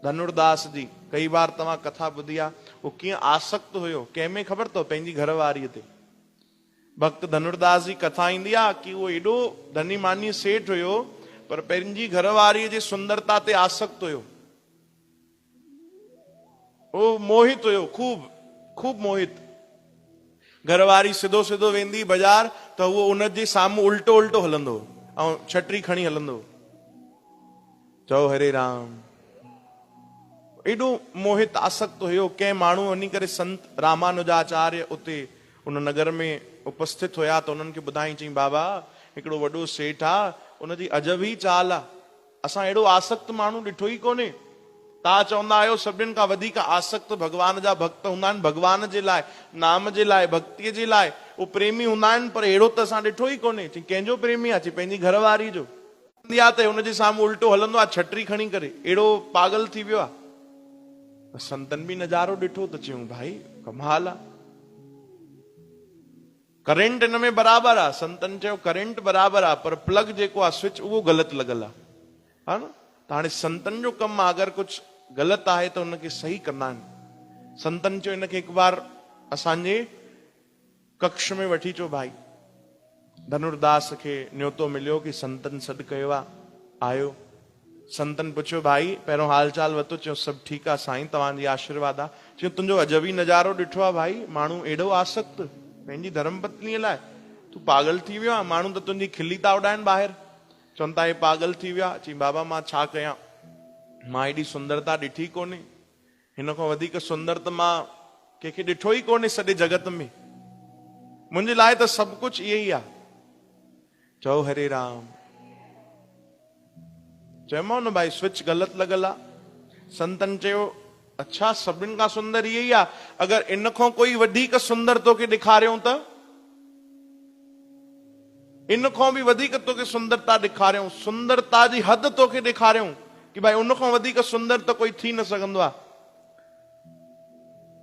धनुर्दास जी कई बार तव्हां कथा ॿुधी आहे, वो कीअं आसक्त हुयो कंहिंमें ख़बर अथव, पंहिंजी घरवारीअ ते। भक्त धनुर्दास जी कथा ईंदी आहे कि वो एॾो धनी मानी सेठ हुयो पर पंहिंजी घरवारीअ जी सुंदरता ते आसक्त हुयो। वो मोहित हुयो, खूब खूब मोहित। घरवारी सिधो सिधो वेंदी बाज़ार त उहो उनजे साम्हूं उल्टो उल्टो हलंदो ऐं छटरी खणी हलंदो। चओ हरे राम। एॾो मोहित आसक्त हुयो। कंहिं माण्हू वञी करे संत रामानुजाचार्य उते उन नगर में उपस्थित हुया त उन्हनि खे ॿुधाई, चई बाबा हिकिड़ो वॾो सेठ आहे, उनजी अजब ई चाल आहे, असां अहिड़ो आसक्त माण्हू ॾिठो ई कोन्हे। तव्हां चवंदा आहियो सभिनीनि खां वधीक आसक्त भगवान जा भक्त हूंदा आहिनि, भगवान जे लाइ, नाम जे लाइ, भक्तीअ जे लाइ उहे प्रेमी हूंदा आहिनि, पर अहिड़ो त असां ॾिठो ई कोन्हे। चई कंहिंजो प्रेमी आहे? चई पंहिंजी घरवारी जो। त हुनजे साम्हूं उल्टो हलंदो आहे छटरी खणी करे, अहिड़ो पागल थी वियो आहे। संतन बि नज़ारो ॾिठो त चयूं भाई कमाल आहे, करंट हिन में बराबरि आहे। संतन चयो करंट बराबरि आहे पर प्लग जेको आहे स्विच उहो ग़लति लॻल आहे, हा न। त हाणे संतन जो कमु आहे, अगरि कुझु ग़लति आहे त हुनखे सही कंदा आहिनि। संतन चयो हिनखे हिकु बार असांजे कक्ष में वठी अचो भाई। धनुर्दास खे न्योतो मिलियो कि संतन सॾु कयो आहे, आयो। संतन पुछियो भाई पहिरियों हाल चाल वरितो? चयो सभु ठीकु आहे साईं, तव्हांजी आशीर्वाद आहे। चयो तुंहिंजो अजब ई नज़ारो ॾिठो आहे भाई, माण्हू एॾो आसक्त पंहिंजी धर्म पत्नीअ लाइ, तूं पागल थी वियो आहे। माण्हू त तुंहिंजी खिली था उॾाइनि ॿाहिरि, चवनि था हे पागल थी वियो आहे। चई बाबा मां छा कयां, मां एॾी सुंदरता ॾिठी कोन्हे, हिन खां वधीक सुंदर त मां कंहिंखे ॾिठो ई कोन्हे सॼे जगत में, मुंहिंजे लाइ त सभु कुझु इहो ई आहे। चओ हरे राम। चयोमांव न भाई स्विच ग़लति लॻल आहे। संतन चयो अच्छा सभिनि खां सुंदर इहो ई आहे, अगरि इन खां कोई वधीक सुंदर तोखे ॾेखारियूं त, इन खां बि वधीक तोखे सुंदरता ॾेखारियूं, सुंदरता जी हद तोखे ॾेखारियूं कि भाई उन खां वधीक सुंदर त कोई थी न सघंदो आहे।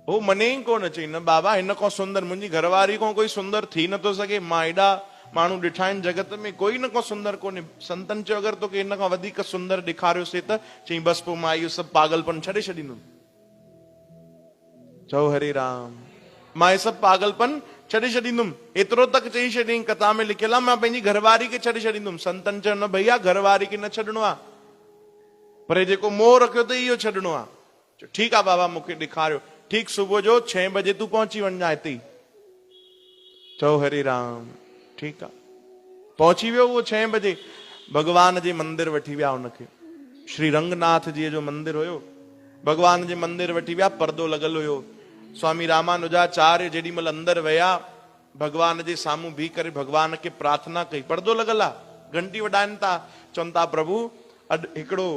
हो मने ई कोन। चई न बाबा हिन खां सुंदर मुंहिंजी घरवारी खां कोई सुंदर थी नथो सघे, मां एॾा माण्हू ॾिठा आहिनि जगत में, कोई न को सुंदर कोन्हे। संतन चयो अगरि तोखे हिन खां वधीक सुंदर ॾेखारियोसीं त, चई बसि पोइ मां इहो सभु पागलपन छॾे छॾींदुमि। चओ हरे राम। मां इहे सभु पागलपन छॾे छॾींदुमि। एतिरो तक चई छॾियईं, कथा में लिखियल आहे, मां पंहिंजी घरवारी खे छॾे छॾींदुमि। संतन चयो न भैया घरवारी खे न छॾिणो आहे, पर जेको मोह रखियो त इहो छॾिणो आहे। चयो ठीकु आहे बाबा मूंखे ॾेखारियो। ठीकु सुबुह जो 6 बजे तूं पहुची वञा हिते ई। चओ हरे राम। ठीकु आहे, पहुची वियो उहो 6 बजे। भगवान जे मंदिर वठी विया हुनखे, श्री रंगनाथ जी जो मंदिर हुयो, भगवान जे मंदिर वठी विया। पर्दो लॻल हुयो। स्वामी रामानुजाचार्य जेॾी महिल अंदरि विया, भगवान जे साम्हूं बीह करे भगवान खे प्रार्थना कई। पर्दो लॻल आहे, घंटी वॼाइनि था, चवनि था प्रभु अॼु हिकिड़ो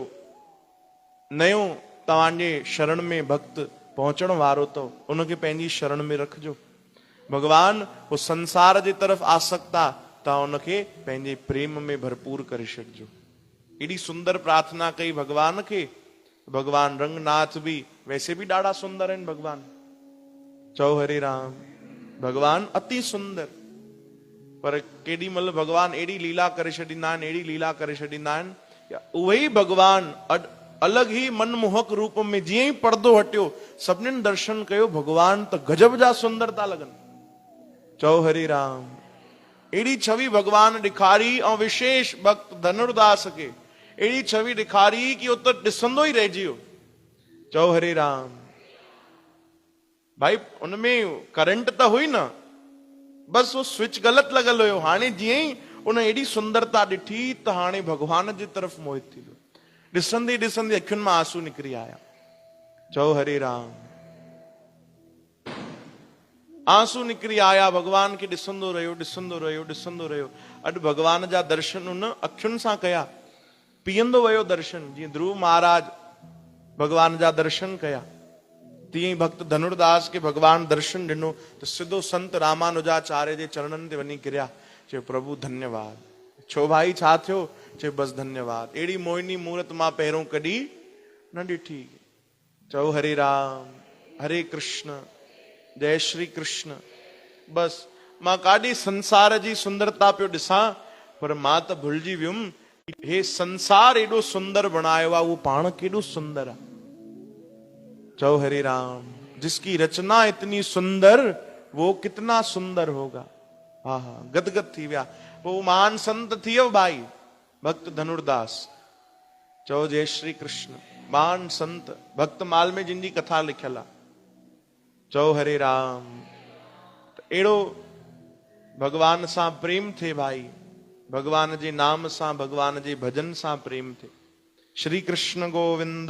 नयो तव्हांजे शरण में भक्त पहुचण वारो अथव, उनखे पंहिंजी शरण में रखिजो। भगवान वो संसार जे तरफ़ आसक्त आहे, तव्हां उनखे पंहिंजे प्रेम में भरपूर करे छॾिजो। एॾी सुंदर प्रार्थना कई भगवान खे। भगवान रंगनाथ भी वैसे भी ॾाढा सुंदर आहिनि भगवान। चओ हरे राम। भगवान अति सुंदर, पर केॾी महिल भगवान एॾी लीला करे छॾींदा आहिनि, एॾी लीला करे छॾींदा आहिनि। उहे ई भगवान अलॻि ई मनमोहक रूप में जीअं ई पर्दो हटियो, सभिनीनि दर्शन कयो, भगवान त गजब जा सुंदर था लॻनि। चओ हरे राम। एड़ी छवि भगवान ॾेखारी, ऐं विशेष भक्त धनुर्दास खे एड़ी छवि ॾेखारी कि उतो ॾिसंदो ई रहिजी वियो। चओ हरे राम। भाई उनमें करंट त हुई न, बस वो स्विच ग़लति लॻल हुयो। हाणे जीअं ई उन एड़ी सुंदरता ॾिठी त हाणे भगवान जी तरफ़ मोहित थी वियो। ॾिसंदे ॾिसंदे अखियुनि मां आंसू निकिरी आया। चओ हरे राम। आंसू निकिरी आया, भगवान खे ॾिसंदो रहियो, ॾिसंदो रहियो, ॾिसंदो रहियो। अॼु भगवान जा दर्शन उन अखियुनि सां कया, पीअंदो वियो दर्शन। जीअं ध्रुव महाराज भगवान जा दर्शन कया, तीअं ई भक्त धनुर्दास के भगवान दर्शन ॾिनो त सिधो संत रामानुजाचार्य जे चरणनि ते वञी किरिया। चयो प्रभु धन्यवाद। छो भाई छा थियो? चयो बसि धन्यवाद, अहिड़ी मोहिनी मूर्त मां पहिरों कॾहिं न ॾिठी। चओ हरे राम, हरे कृष्ण, जय श्री कृष्ण। बस मां काॾे संसार जी सुंदरता पियो ॾिसां, पर मां त भुलिजी वियुमि हे संसार एॾो सुंदर बणायो आहे, उहो पाण केॾो सुंदर आहे। चौ हरे राम। जिसकी रचना इतनी सुंदर, वो कितना सुंदर होगा। हा हा, गदगद थी व्या। वो महान संत थी भाई भक्त धनुर्दास। चौ जय श्री कृष्ण। महान संत भक्त माल में जिनकी कथा लिखला। चौ हरे राम। एड़ो भगवान सां प्रेम थे भाई। भगवान जे नाम सां, भगवान जे भजन सां प्रेम थे। श्री कृष्ण गोविंद।